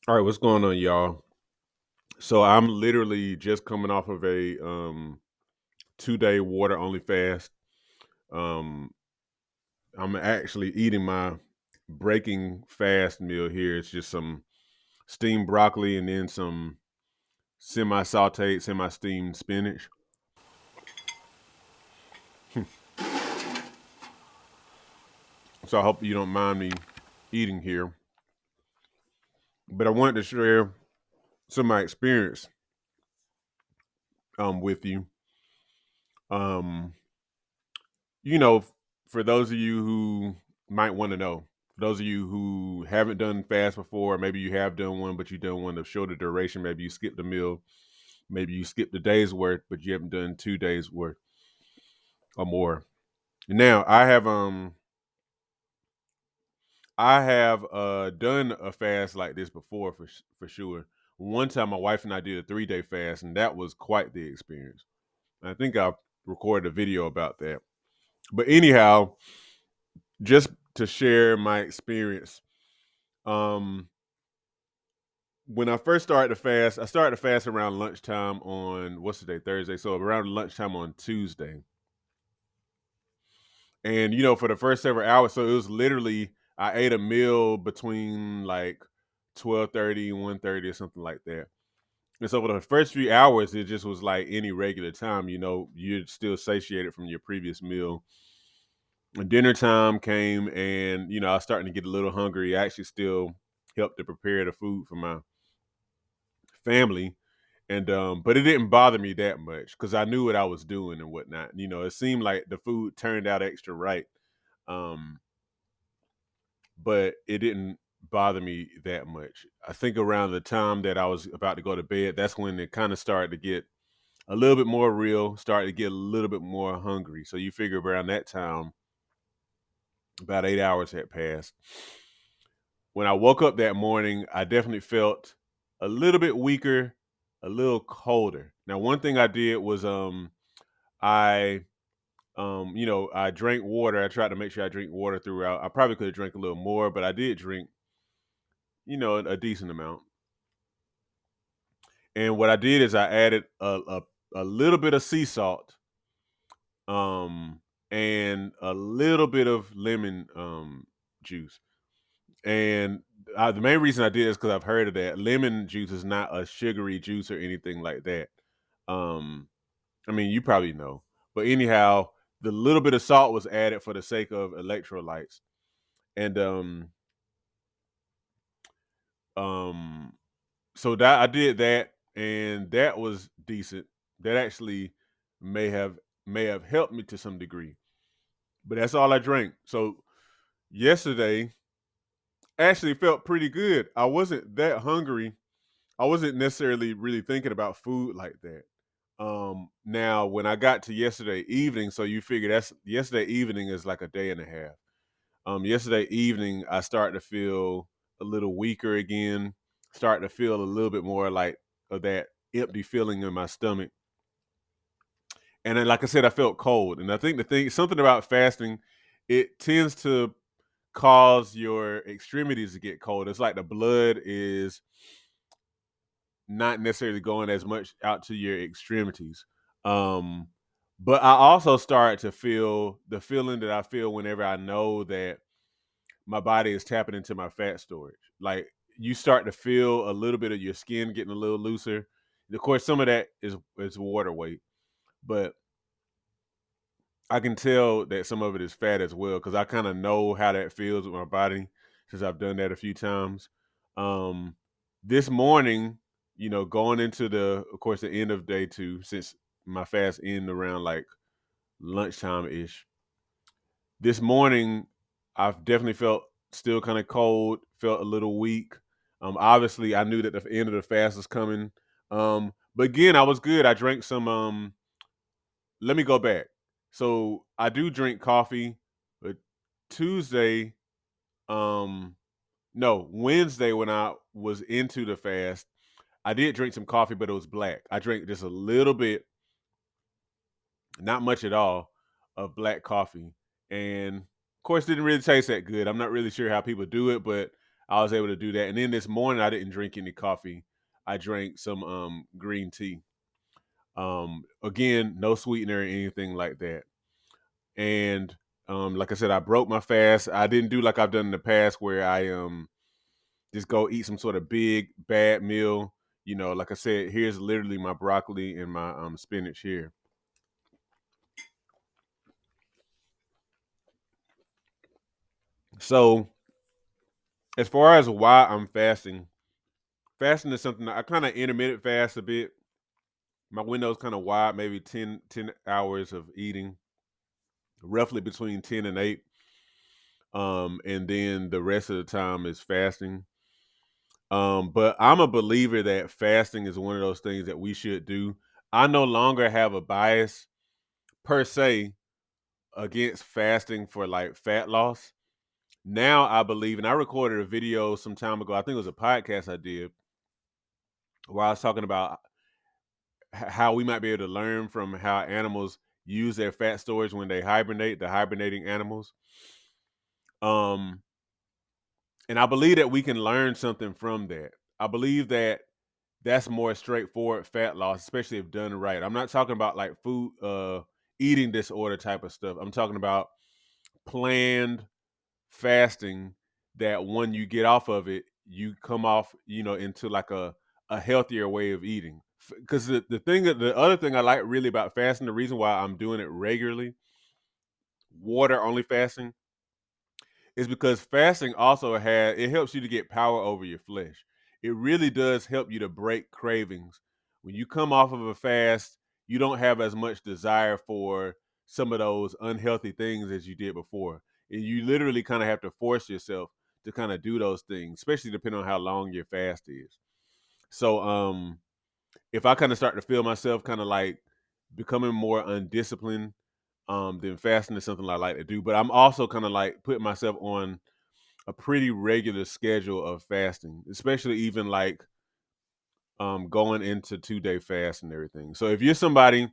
All right, what's going on, y'all? So I'm literally just coming off of a 2-day water only fast. Um I'm actually eating my breaking fast meal here. It's just some steamed broccoli and then some semi-sauteed, semi-steamed spinach. So I hope you don't mind me eating here. But I wanted to share some of my experience with you. Um you know, for those of you who might want to know, for those of you who haven't done fast before, maybe you have done one, but you done one of shorter duration. Maybe you skipped a meal, maybe you skipped a day's worth, but you haven't done 2 days worth or more. Now, I have done a fast like this before for sure. One time, my wife and I did a 3-day fast, and that was quite the experience. I think I recorded a video about that. But anyhow, just to share my experience. Um, when I first started the fast, I started the fast around lunchtime on what's the day? Thursday. So around lunchtime on Tuesday. And for the first several hours, so it was literally I ate a meal between like 12:30 and 1:30 or something like that. And so for the first 3 hours, it just was like any regular time, you're still satiated from your previous meal. And dinner time came and I was starting to get a little hungry. I actually still helped to prepare the food for my family. And but it didn't bother me that much because I knew what I was doing and whatnot. It seemed like the food turned out extra right. Um, but it didn't bother me that much. I think around the time that I was about to go to bed, that's when it kind of started to get a little bit more real, started to get a little bit more hungry. So you figure around that time, about 8 hours had passed. When I woke up that morning, I definitely felt a little bit weaker, a little colder. Now, one thing I did was I I drank water. I tried to make sure I drink water throughout. I probably could have drank a little more, but I did drink, a decent amount. And what I did is I added a little bit of sea salt, um, and a little bit of lemon juice. And the main reason I did is because I've heard of that. Lemon juice is not a sugary juice or anything like that. Um, I mean, you probably know. But anyhow, the little bit of salt was added for the sake of electrolytes. And um so that I did that and that was decent. That actually may have may have helped me to some degree. But that's all I drank. So yesterday actually felt pretty good. I wasn't that hungry. I wasn't necessarily really thinking about food like that. Now when I got to yesterday evening, so you figure that's yesterday evening is like a day and a half. Yesterday evening I started to feel a little weaker again, starting to feel a little bit more like of that empty feeling in my stomach. And then, like I said, I felt cold. And I think the thing, something about fasting, it tends to cause your extremities to get cold. It's like the blood is not necessarily going as much out to your extremities. Um, but I also start to feel the feeling that I feel whenever I know that my body is tapping into my fat storage. Like you start to feel a little bit of your skin getting a little looser. Of course, some of that is water weight, but I can tell that some of it is fat as well because I kind of know how that feels with my body since I've done that a few times. Um, this morning, going into of course, the end of day two, since my fast end around like lunchtime ish. This morning, I've definitely felt still kind of cold, felt a little weak. Obviously, I knew that the end of the fast was coming. But again, I was good. I drank some. Let me go back. So I do drink coffee, but Tuesday, um, no, Wednesday when I was into the fast, I did drink some coffee, but it was black. I drank just a little bit, not much at all, of black coffee, and of course, didn't really taste that good. I'm not really sure how people do it, but I was able to do that. And then this morning I didn't drink any coffee. I drank some green tea. Again, no sweetener or anything like that. And like I said, I broke my fast. I didn't do like I've done in the past where I just go eat some sort of big bad meal. Like I said, here's literally my broccoli and my spinach here. So as far as why I'm fasting, fasting is something that I kind of intermittent fast a bit. My window's kind of wide, maybe 10 hours of eating, roughly between 10 and 8. And then the rest of the time is fasting. But I'm a believer that fasting is one of those things that we should do. I no longer have a bias per se against fasting for like fat loss. Now I believe, and I recorded a video some time ago. I think it was a podcast I did where I was talking about how we might be able to learn from how animals use their fat storage when they hibernate, the hibernating animals. Um, and I believe that we can learn something from that. I believe that that's more straightforward fat loss, especially if done right. I'm not talking about like food, eating disorder type of stuff. I'm talking about planned fasting that when you get off of it, you come off, into like a healthier way of eating. Because the other thing I like really about fasting, the reason why I'm doing it regularly, water only fasting, is because fasting also it helps you to get power over your flesh. It really does help you to break cravings. When you come off of a fast, you don't have as much desire for some of those unhealthy things as you did before. And you literally kind of have to force yourself to kind of do those things, especially depending on how long your fast is. So if I kind of start to feel myself kind of like becoming more undisciplined, then fasting is something I like to do. But I'm also kind of like putting myself on a pretty regular schedule of fasting, especially even like going into 2-day fast and everything. So if you're somebody,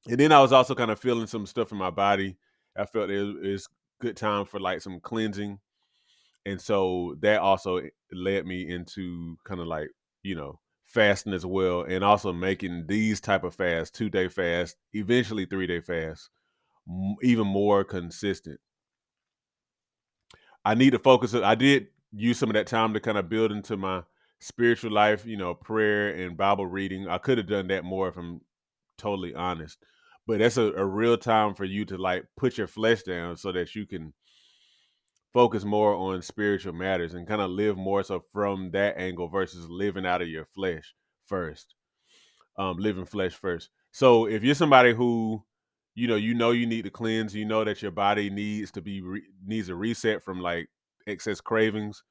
and then I was also kind of feeling some stuff in my body, I felt it's good time for like some cleansing, and so that also led me into kind of like fasting as well, and also making these type of fasts, 2-day fast, eventually 3-day fast, even more consistent. I need to focus. I did use some of that time to kind of build into my spiritual life, prayer and Bible reading. I could have done that more if I'm totally honest. But that's a real time for you to like put your flesh down so that you can focus more on spiritual matters and kind of live more so from that angle versus living out of your flesh first. Living flesh first. So if you're somebody who you need to cleanse, that your body needs a reset from like excess cravings.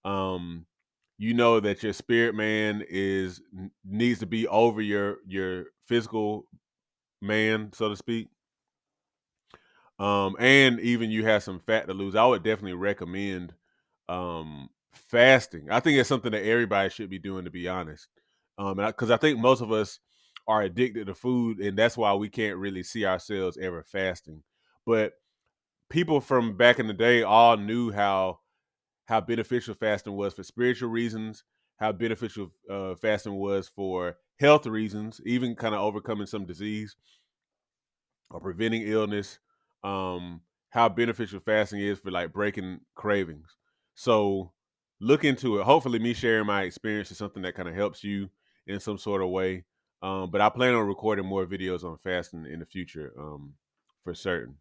Um, that your spirit man needs to be over your physical man, so to speak. And even you have some fat to lose. I would definitely recommend fasting. I think it's something that everybody should be doing, to be honest. Because I think most of us are addicted to food, and that's why we can't really see ourselves ever fasting. But people from back in the day all knew how beneficial fasting was for spiritual reasons, how beneficial fasting was for health reasons, even kind of overcoming some disease or preventing illness, how beneficial fasting is for like breaking cravings. So look into it. Hopefully, me sharing my experience is something that kind of helps you in some sort of way. But I plan on recording more videos on fasting in the future, for certain.